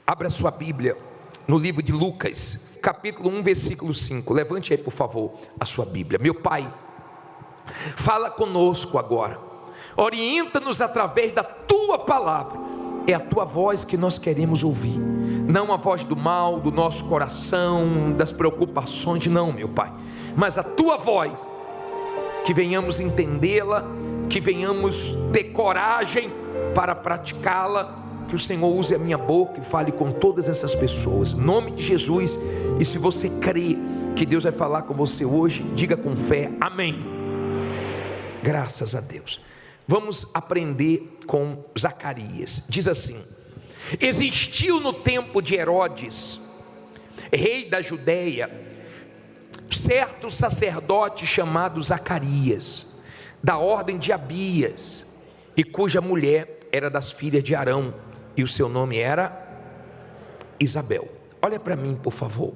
Abra sua Bíblia no livro de Lucas, capítulo 1, versículo 5. Levante aí, por favor, a sua Bíblia. Meu Pai, fala conosco agora. Orienta-nos através da Tua palavra. É a Tua voz que nós queremos ouvir. Não a voz do mal, do nosso coração, das preocupações, não, meu Pai. Mas a Tua voz, que venhamos entendê-la, que venhamos ter coragem para praticá-la. Que o Senhor use a minha boca e fale com todas essas pessoas, em nome de Jesus. E se você crê que Deus vai falar com você hoje, diga com fé, amém. Graças a Deus. Vamos aprender com Zacarias. Diz assim: existiu no tempo de Herodes, rei da Judéia, certo sacerdote chamado Zacarias, da ordem de Abias, e cuja mulher era das filhas de Arão, e o seu nome era Isabel. Olha para mim, por favor.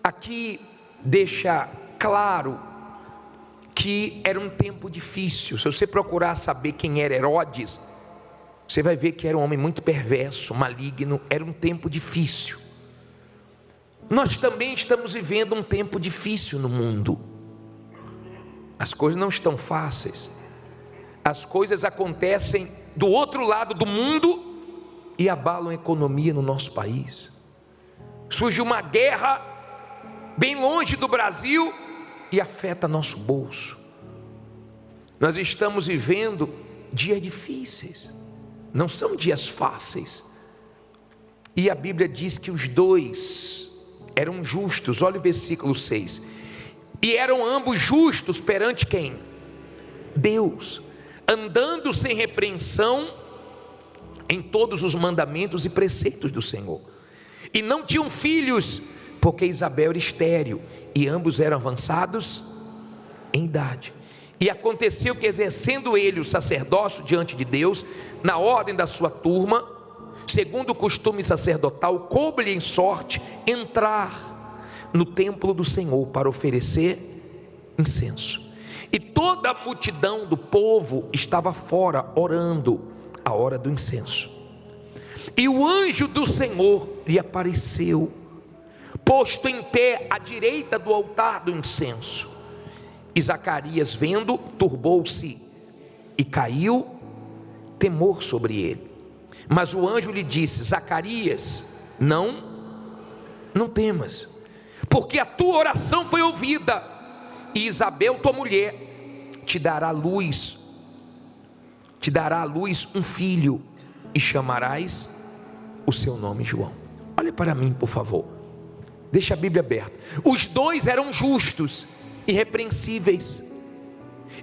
Aqui deixa claro que era um tempo difícil. Se você procurar saber quem era Herodes, você vai ver que era um homem muito perverso, maligno. Era um tempo difícil. Nós também estamos vivendo um tempo difícil no mundo. As coisas não estão fáceis. As coisas acontecem do outro lado do mundo e abalam a economia no nosso país. Surge uma guerra bem longe do Brasil e afeta nosso bolso. Nós estamos vivendo dias difíceis, não são dias fáceis. E a Bíblia diz que os dois eram justos. Olha o versículo 6. E eram ambos justos perante quem? Deus, andando sem repreensão em todos os mandamentos e preceitos do Senhor. E não tinham filhos, porque Isabel era estéril, e ambos eram avançados em idade. E aconteceu que, exercendo ele o sacerdócio diante de Deus, na ordem da sua turma, segundo o costume sacerdotal, coube-lhe em sorte entrar no templo do Senhor para oferecer incenso. E toda a multidão do povo estava fora orando a hora do incenso. E o anjo do Senhor lhe apareceu, posto em pé à direita do altar do incenso. E Zacarias, vendo, turbou-se e caiu temor sobre ele. Mas o anjo lhe disse: Zacarias, não temas, porque a tua oração foi ouvida, e Isabel, tua mulher, te dará à luz um filho, e chamarás o seu nome João. Olha para mim, por favor. Deixa a Bíblia aberta. Os dois eram justos, irrepreensíveis.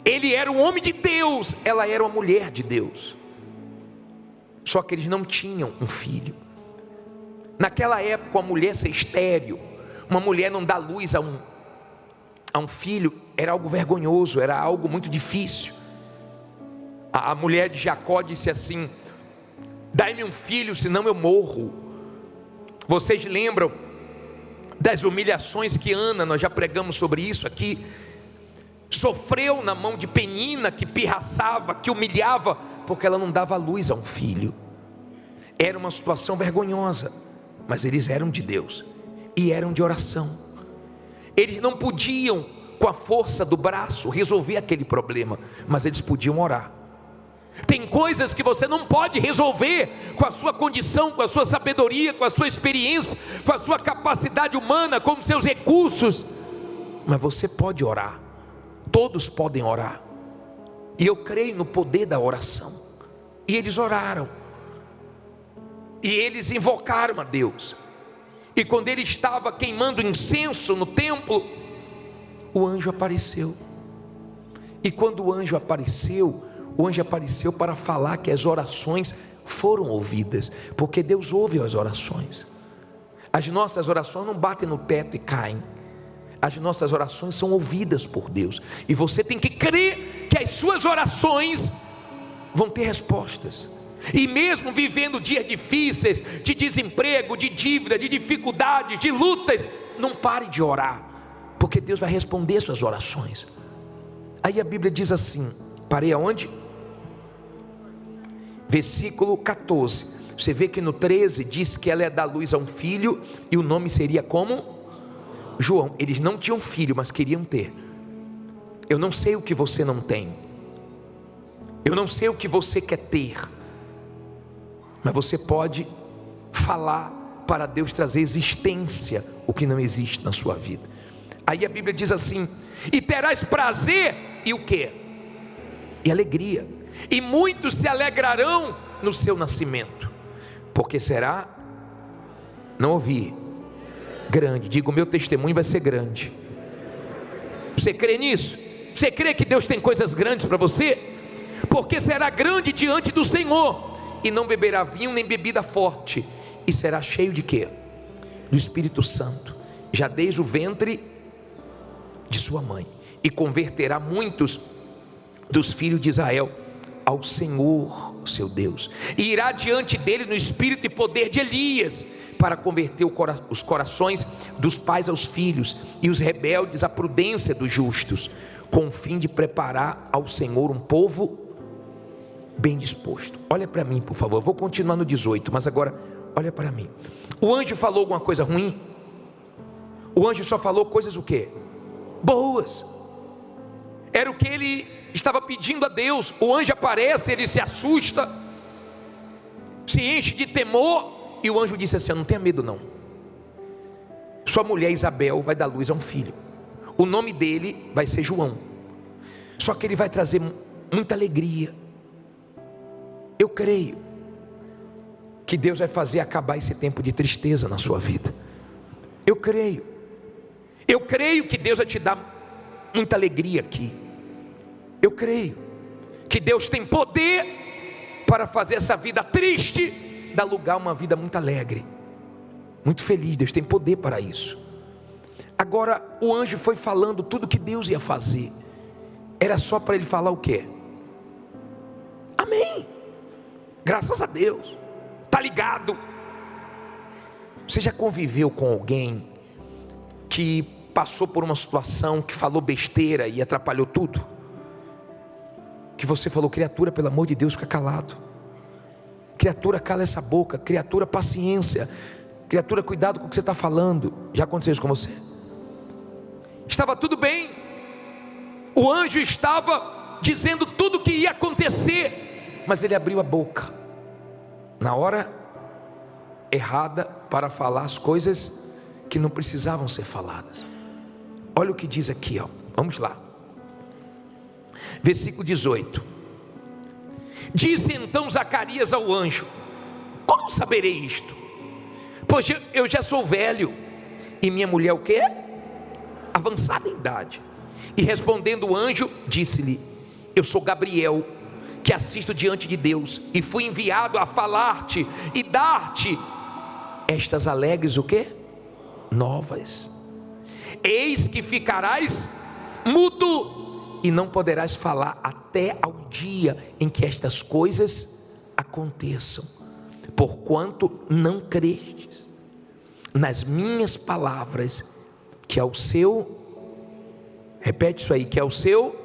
Ele era um homem de Deus, ela era uma mulher de Deus. Só que eles não tinham um filho. Naquela época, a mulher ser estéril, uma mulher não dar luz a um filho, era algo vergonhoso, era algo muito difícil. A mulher de Jacó disse assim: dai-me um filho, senão eu morro. Vocês lembram das humilhações que Ana, nós já pregamos sobre isso aqui, sofreu na mão de Penina, que pirraçava, que humilhava, porque ela não dava luz a um filho. Era uma situação vergonhosa, mas eles eram de Deus e eram de oração. Eles não podiam, com a força do braço, resolver aquele problema, mas eles podiam orar. Tem coisas que você não pode resolver com a sua condição, com a sua sabedoria, com a sua experiência, com a sua capacidade humana, com os seus recursos, mas você pode orar. Todos podem orar, e eu creio no poder da oração. E eles oraram, e eles invocaram a Deus. E quando ele estava queimando incenso no templo, o anjo apareceu. E quando o anjo apareceu para falar que as orações foram ouvidas, porque Deus ouve as orações. As nossas orações não batem no teto e caem. As nossas orações são ouvidas por Deus, e você tem que crer que as suas orações vão ter respostas. E mesmo vivendo dias difíceis, de desemprego, de dívida, de dificuldades, de lutas, não pare de orar, porque Deus vai responder suas orações. Aí a Bíblia diz assim, parei aonde? Versículo 14. Você vê que no 13 diz que ela é dar luz a um filho, e o nome seria como? João. Eles não tinham filho, mas queriam ter. Eu não sei o que você não tem, eu não sei o que você quer ter, mas você pode falar para Deus trazer existência o que não existe na sua vida. Aí a Bíblia diz assim: e terás prazer, e o que? E alegria, e muitos se alegrarão no seu nascimento, porque será, não ouvi, grande. Diga, o meu testemunho vai ser grande. Você crê nisso? Você crê que Deus tem coisas grandes para você? Porque será grande diante do Senhor, e não beberá vinho nem bebida forte, e será cheio de quê? Do Espírito Santo, já desde o ventre de sua mãe, e converterá muitos dos filhos de Israel ao Senhor seu Deus, e irá diante dele no espírito e poder de Elias, para converter os corações dos pais aos filhos, e os rebeldes à prudência dos justos, com o fim de preparar ao Senhor um povo bem disposto. Olha para mim, por favor. Eu vou continuar no 18, mas agora olha para mim. O anjo falou alguma coisa ruim? O anjo só falou coisas o quê? Boas. Era o que ele estava pedindo a Deus. O anjo aparece, ele se assusta, se enche de temor, e o anjo disse assim: não tenha medo não, sua mulher Isabel vai dar luz a um filho, o nome dele vai ser João, só que ele vai trazer muita alegria. Eu creio que Deus vai fazer acabar esse tempo de tristeza na sua vida. Eu creio que Deus vai te dar muita alegria aqui. Eu creio que Deus tem poder para fazer essa vida triste dar lugar a uma vida muito alegre, muito feliz. Deus tem poder para isso. Agora o anjo foi falando tudo que Deus ia fazer. Era só para ele falar o quê? Amém. Graças a Deus. Tá ligado? Você já conviveu com alguém que passou por uma situação que falou besteira e atrapalhou tudo? Que você falou: criatura, pelo amor de Deus, fica calado. Criatura, cala essa boca. Criatura, paciência. Criatura, cuidado com o que você está falando. Já aconteceu isso com você? Estava tudo bem, o anjo estava dizendo tudo o que ia acontecer, mas ele abriu a boca na hora errada para falar as coisas que não precisavam ser faladas. Olha o que diz aqui, ó. Vamos lá, versículo 18. Disse então Zacarias ao anjo: como saberei isto? Pois eu já sou velho, e minha mulher o quê? Avançada em idade. E respondendo o anjo, disse-lhe: eu sou Gabriel, que assisto diante de Deus, e fui enviado a falar-te e dar-te estas alegres o quê? Novas. Eis que ficarás mudo e não poderás falar até ao dia em que estas coisas aconteçam, porquanto não crestes nas minhas palavras, que ao seu, repete isso aí, que ao seu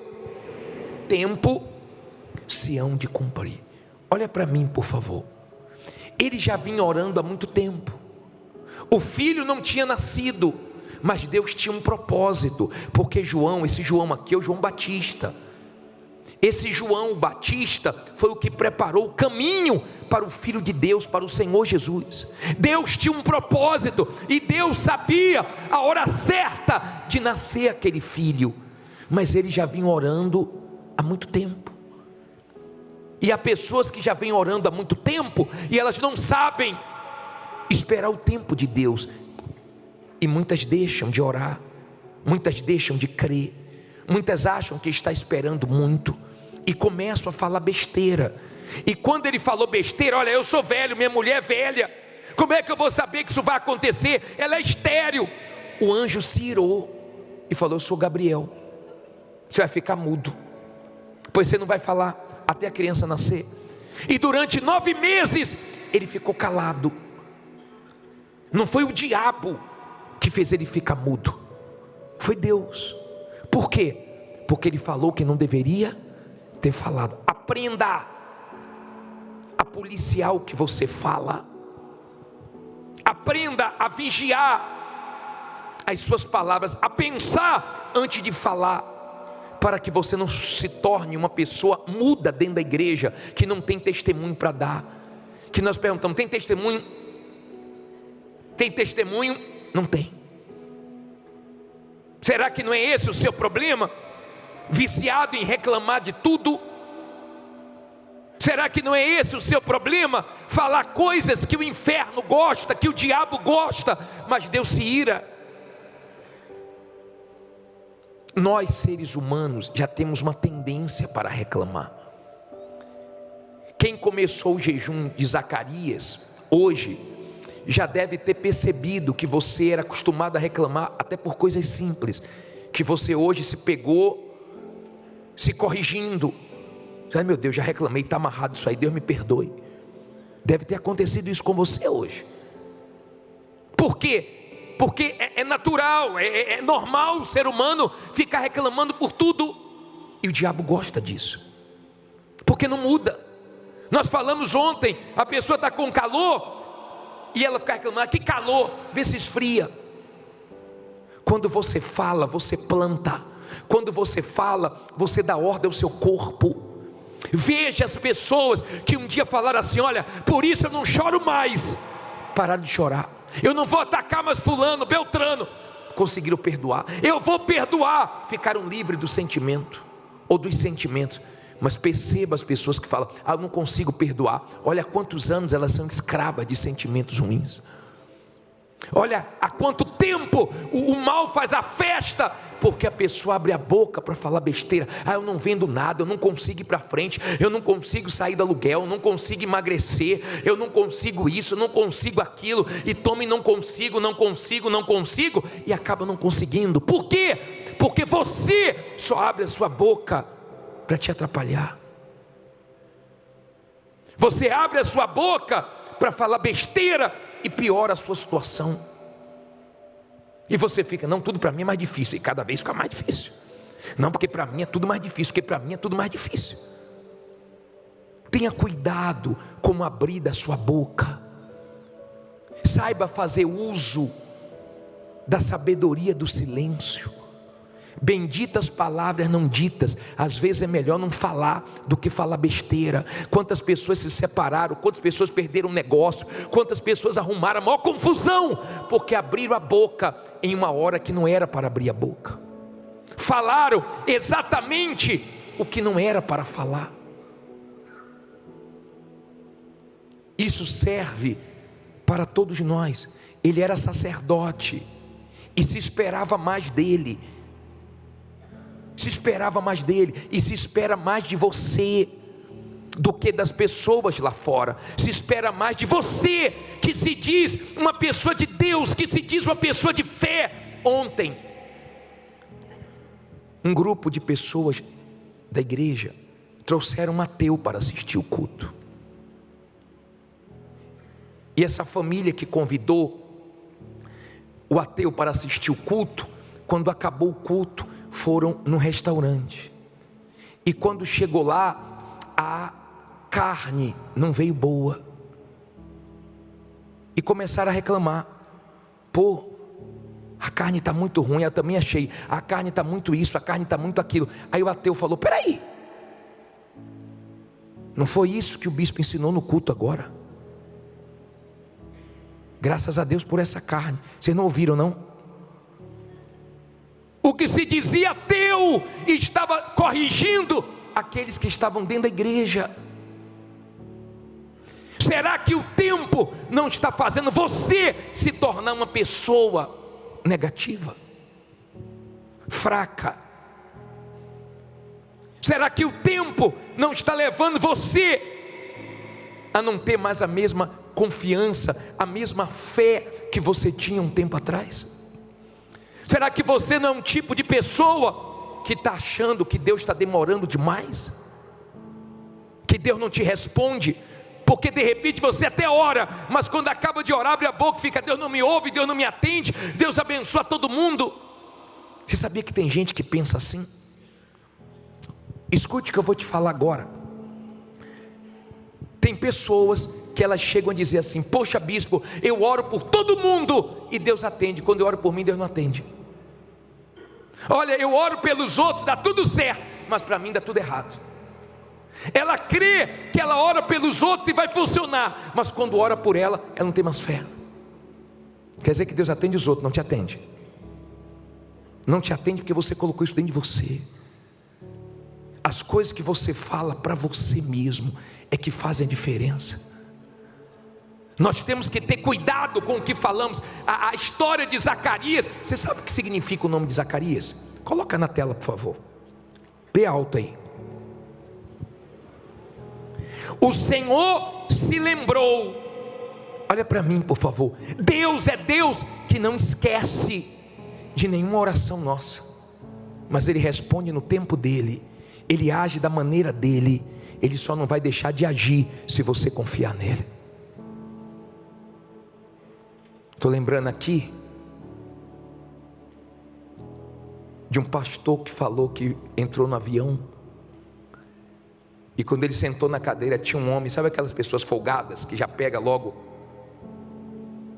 tempo se hão de cumprir. Olha para mim, por favor. Ele já vinha orando há muito tempo. O filho não tinha nascido, mas Deus tinha um propósito, porque João, esse João aqui é o João Batista. Esse João Batista foi o que preparou o caminho para o Filho de Deus, para o Senhor Jesus. Deus tinha um propósito, e Deus sabia a hora certa de nascer aquele filho, mas ele já vinha orando há muito tempo. E há pessoas que já vêm orando há muito tempo, e elas não sabem esperar o tempo de Deus, e muitas deixam de orar, muitas deixam de crer, muitas acham que está esperando muito, e começam a falar besteira. E quando ele falou besteira: olha, eu sou velho, minha mulher é velha, como é que eu vou saber que isso vai acontecer? Ela é estéril. O anjo se irou e falou: eu sou Gabriel, você vai ficar mudo, pois você não vai falar até a criança nascer. E durante 9 meses ele ficou calado. Não foi o diabo que fez ele ficar mudo, foi Deus. Por quê? Porque ele falou que não deveria ter falado. Aprenda policiar o que você fala. Aprenda a vigiar as suas palavras, a pensar antes de falar, para que você não se torne uma pessoa muda dentro da igreja, que não tem testemunho para dar. Que nós perguntamos: tem testemunho? Tem testemunho? Não tem. Será que não é esse o seu problema? Viciado em reclamar de tudo? Será que não é esse o seu problema? Falar coisas que o inferno gosta, que o diabo gosta, mas Deus se ira. Nós, seres humanos, já temos uma tendência para reclamar. Quem começou o jejum de Zacarias, hoje, já deve ter percebido que você era acostumado a reclamar até por coisas simples, que você hoje se pegou se corrigindo. Ai, meu Deus, já reclamei, está amarrado isso aí, Deus me perdoe. Deve ter acontecido isso com você hoje. Por quê? Porque é natural, é normal o ser humano ficar reclamando por tudo. E o diabo gosta disso, porque não muda. Nós falamos ontem, a pessoa está com calor e ela fica reclamando: que calor, vê se esfria. Quando você fala, você planta. Quando você fala, você dá ordem ao seu corpo. Veja as pessoas que um dia falaram assim: olha, por isso eu não choro mais. Pararam de chorar. Eu não vou atacar mais fulano, Beltrano. Conseguiram perdoar. Eu vou perdoar. Ficaram livres do sentimento, ou dos sentimentos. Mas perceba as pessoas que falam: eu não consigo perdoar. Olha há quantos anos elas são escravas de sentimentos ruins. Olha há quanto tempo o mal faz a festa, porque a pessoa abre a boca para falar besteira. Eu não vendo nada, eu não consigo ir para frente, eu não consigo sair do aluguel, eu não consigo emagrecer, eu não consigo isso, eu não consigo aquilo, e toma e não consigo, e acaba não conseguindo. Por quê? Porque você só abre a sua boca para te atrapalhar. Você abre a sua boca para falar besteira e piora a sua situação. E você fica: não, tudo para mim é mais difícil. E cada vez fica mais difícil. Não, porque para mim é tudo mais difícil, porque para mim é tudo mais difícil. Tenha cuidado como abrir da sua boca. Saiba fazer uso da sabedoria do silêncio. Benditas palavras não ditas. Às vezes é melhor não falar do que falar besteira. Quantas pessoas se separaram, quantas pessoas perderam negócio, quantas pessoas arrumaram a maior confusão, porque abriram a boca em uma hora que não era para abrir a boca. Falaram exatamente o que não era para falar. Isso serve para todos nós. Ele era sacerdote e se esperava mais dele. Se esperava mais dele, e se espera mais de você do que das pessoas lá fora. Se espera mais de você, que se diz uma pessoa de Deus, que se diz uma pessoa de fé. Ontem, um grupo de pessoas da igreja trouxeram um ateu para assistir o culto. E essa família que convidou o ateu para assistir o culto, quando acabou o culto, foram no restaurante. E quando chegou lá, a carne não veio boa. E começaram a reclamar: pô, a carne está muito ruim. Eu também achei, a carne está muito isso, a carne está muito aquilo. Aí o ateu falou: peraí, não foi isso que o bispo ensinou no culto agora? Graças a Deus por essa carne. Vocês não ouviram, não? O que se dizia ateu estava corrigindo aqueles que estavam dentro da igreja. Será que o tempo não está fazendo você se tornar uma pessoa negativa, fraca? Será que o tempo não está levando você a não ter mais a mesma confiança, a mesma fé que você tinha um tempo atrás? Será que você não é um tipo de pessoa que está achando que Deus está demorando demais? Que Deus não te responde? Porque de repente você até ora, mas quando acaba de orar, abre a boca e fica: Deus não me ouve, Deus não me atende, Deus abençoa todo mundo. Você sabia que tem gente que pensa assim? Escute o que eu vou te falar agora. Tem pessoas que elas chegam a dizer assim: poxa bispo, eu oro por todo mundo e Deus atende. Quando eu oro por mim, Deus não atende. Olha, eu oro pelos outros, dá tudo certo, mas para mim dá tudo errado. Ela crê que ela ora pelos outros e vai funcionar, mas quando ora por ela, ela não tem mais fé. Quer dizer que Deus atende os outros, não te atende. Não te atende porque você colocou isso dentro de você. As coisas que você fala para você mesmo é que fazem a diferença. Nós temos que ter cuidado com o que falamos. A história de Zacarias, você sabe o que significa o nome de Zacarias? Coloca na tela, por favor. Lê alto aí. O Senhor se lembrou. Olha para mim, por favor. Deus é Deus que não esquece de nenhuma oração nossa, mas Ele responde no tempo dEle. Ele age da maneira dEle. Ele só não vai deixar de agir se você confiar nele. Estou lembrando aqui de um pastor que falou que entrou no avião e quando ele sentou na cadeira tinha um homem, sabe aquelas pessoas folgadas que já pega logo,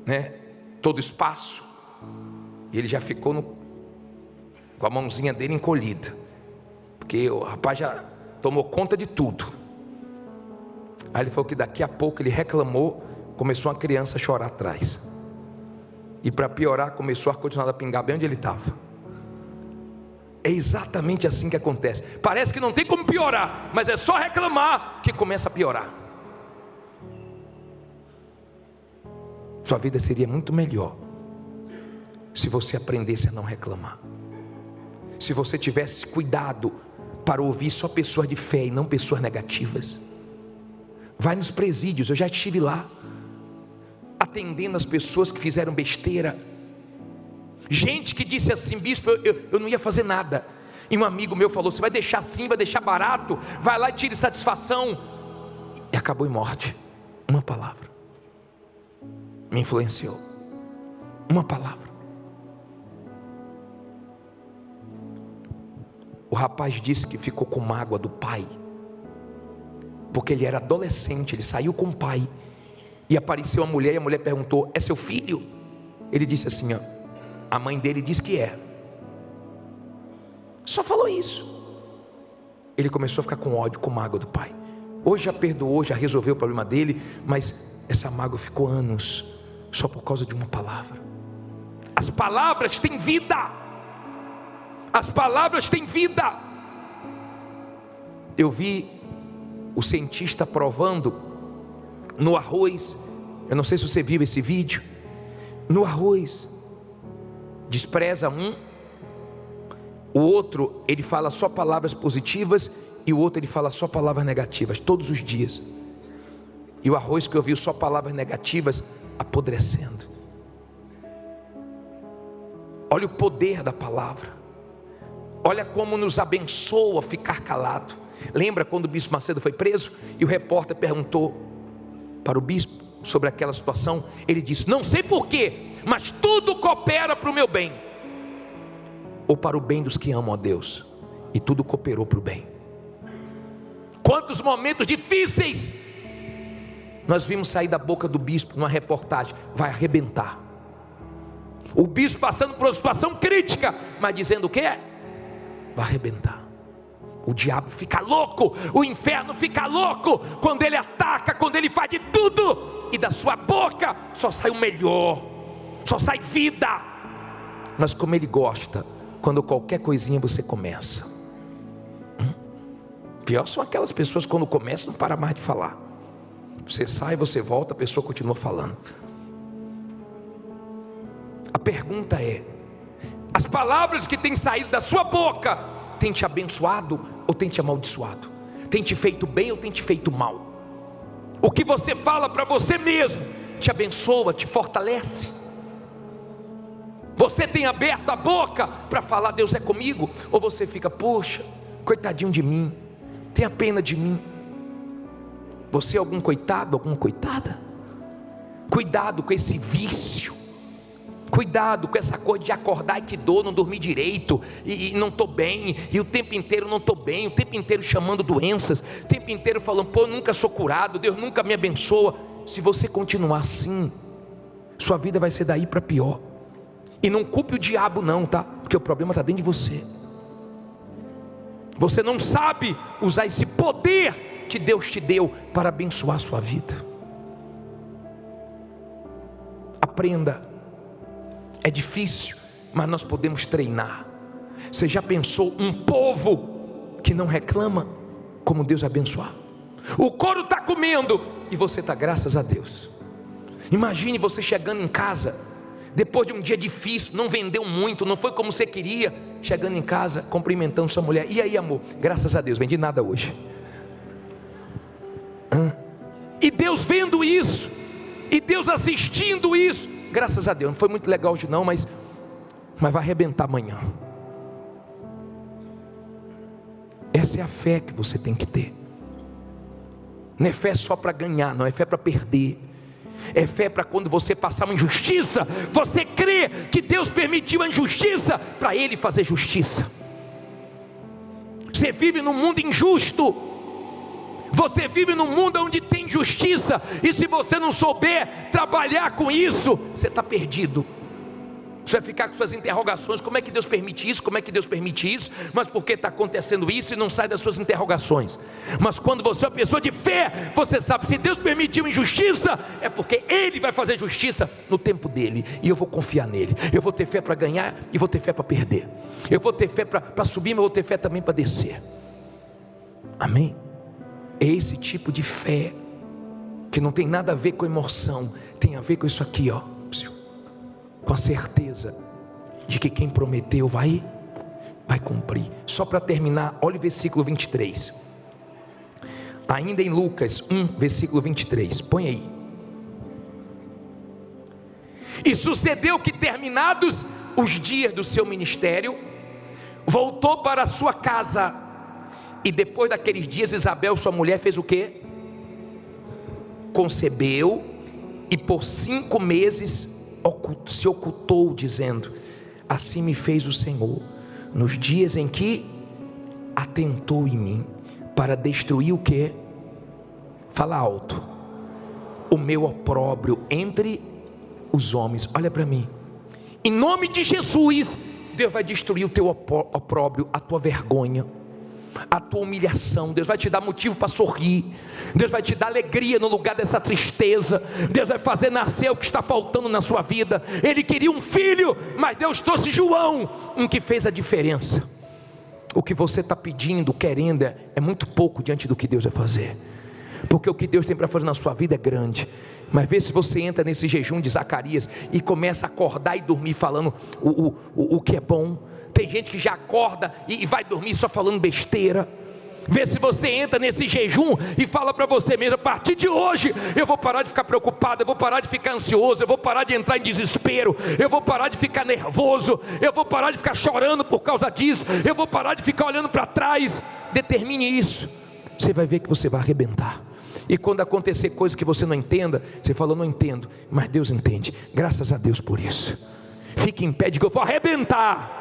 né, todo espaço, e ele já ficou com a mãozinha dele encolhida, porque o rapaz já tomou conta de tudo. Aí ele falou que daqui a pouco ele reclamou, começou uma criança a chorar atrás, e para piorar começou o ar-condicionado a pingar bem onde ele estava. É exatamente assim que acontece. Parece que não tem como piorar, mas é só reclamar que começa a piorar. Sua vida seria muito melhor se você aprendesse a não reclamar, se você tivesse cuidado para ouvir só pessoas de fé e não pessoas negativas. Vai nos presídios, eu já estive lá atendendo as pessoas que fizeram besteira. Gente que disse assim: bispo, eu não ia fazer nada. E um amigo meu falou: você vai deixar assim, vai deixar barato, vai lá e tire satisfação. E acabou em morte. Uma palavra me influenciou. Uma palavra. O rapaz disse que ficou com mágoa do pai, porque ele era adolescente, ele saiu com o pai, e apareceu uma mulher, e a mulher perguntou: é seu filho? Ele disse assim: ó, a mãe dele diz que é. Só falou isso. Ele começou a ficar com ódio, com mágoa do pai. Hoje já perdoou, já resolveu o problema dele, mas essa mágoa ficou anos, só por causa de uma palavra. As palavras têm vida. As palavras têm vida. Eu vi o cientista provando no arroz. Eu não sei se você viu esse vídeo. No arroz, despreza um, o outro ele fala só palavras positivas e o outro ele fala só palavras negativas todos os dias. E o arroz que eu vi só palavras negativas apodrecendo. Olha o poder da palavra. Olha como nos abençoa ficar calado. Lembra quando o bispo Macedo foi preso e o repórter perguntou para o bispo sobre aquela situação? Ele disse: não sei porquê, mas tudo coopera para o meu bem, ou para o bem dos que amam a Deus. E tudo cooperou para o bem. Quantos momentos difíceis nós vimos sair da boca do bispo numa reportagem: vai arrebentar. O bispo passando por uma situação crítica, mas dizendo o quê? Vai arrebentar. O diabo fica louco, o inferno fica louco quando ele ataca, quando ele faz de tudo, e da sua boca só sai o melhor, só sai vida. Mas como ele gosta quando qualquer coisinha você começa. Pior são aquelas pessoas quando começam não para mais de falar. Você sai, você volta, a pessoa continua falando. A pergunta é: as palavras que têm saído da sua boca têm te abençoado ou têm te amaldiçoado? Tem te feito bem ou tem te feito mal? O que você fala para você mesmo te abençoa, te fortalece? Você tem aberto a boca para falar: Deus é comigo? Ou você fica: poxa, coitadinho de mim, tenha pena de mim? Você é algum coitado, alguma coitada? Cuidado com esse vício. Cuidado com essa coisa de acordar e que dor, não dormir direito, e não estou bem, e o tempo inteiro não estou bem, o tempo inteiro chamando doenças, o tempo inteiro falando, pô, eu nunca sou curado, Deus nunca me abençoa. Se você continuar assim, sua vida vai ser daí para pior. E não culpe o diabo não, tá? Porque o problema está dentro de você. Você não sabe usar esse poder que Deus te deu para abençoar a sua vida. Aprenda. É difícil, mas nós podemos treinar. Você já pensou um povo que não reclama, como Deus abençoar? O couro está comendo e você está, graças a Deus. Imagine você chegando em casa, depois de um dia difícil, não vendeu muito, não foi como você queria, chegando em casa, cumprimentando sua mulher, e aí amor, graças a Deus, vendi nada hoje. E Deus vendo isso, e Deus assistindo isso, graças a Deus, não foi muito legal hoje não, mas vai arrebentar amanhã. Essa é a fé que você tem que ter. Não é fé só para ganhar, não é fé para perder. É fé para quando você passar uma injustiça, você crê que Deus permitiu a injustiça para Ele fazer justiça. Você vive num mundo injusto, você vive num mundo onde tem injustiça, e se você não souber trabalhar com isso, você está perdido. Você vai ficar com suas interrogações, como é que Deus permite isso, como é que Deus permite isso, mas por que está acontecendo isso, e não sai das suas interrogações. Mas quando você é uma pessoa de fé, você sabe, se Deus permitiu injustiça, é porque Ele vai fazer justiça no tempo dEle, e eu vou confiar nele. Eu vou ter fé para ganhar, e vou ter fé para perder. Eu vou ter fé para subir, mas eu vou ter fé também para descer. Amém? É esse tipo de fé, que não tem nada a ver com emoção, tem a ver com isso aqui, ó, com a certeza de que quem prometeu vai cumprir. Só para terminar, olha o versículo 23, ainda em Lucas 1, versículo 23, põe aí. E sucedeu que, terminados os dias do seu ministério, voltou para a sua casa, e depois daqueles dias Isabel, sua mulher, fez o quê? Concebeu, e por 5 meses se ocultou, dizendo: assim me fez o Senhor, nos dias em que atentou em mim, para destruir o que? Fala alto. O meu opróbrio entre os homens. Olha para mim, em nome de Jesus, Deus vai destruir o teu opróbrio, a tua vergonha, a tua humilhação. Deus vai te dar motivo para sorrir. Deus vai te dar alegria no lugar dessa tristeza. Deus vai fazer nascer o que está faltando na sua vida. Ele queria um filho, mas Deus trouxe João, um que fez a diferença. O que você está pedindo, querendo, é muito pouco diante do que Deus vai fazer, porque o que Deus tem para fazer na sua vida é grande. Mas vê se você entra nesse jejum de Zacarias e começa a acordar e dormir falando o que é bom. Tem gente que já acorda e vai dormir só falando besteira. Vê se você entra nesse jejum e fala para você mesmo: a partir de hoje eu vou parar de ficar preocupado, eu vou parar de ficar ansioso, eu vou parar de entrar em desespero, eu vou parar de ficar nervoso, eu vou parar de ficar chorando por causa disso, eu vou parar de ficar olhando para trás. Determine isso, você vai ver que você vai arrebentar. E quando acontecer coisas que você não entenda, você fala: não entendo, mas Deus entende. Graças a Deus por isso. Fique em pé, diga: eu vou arrebentar.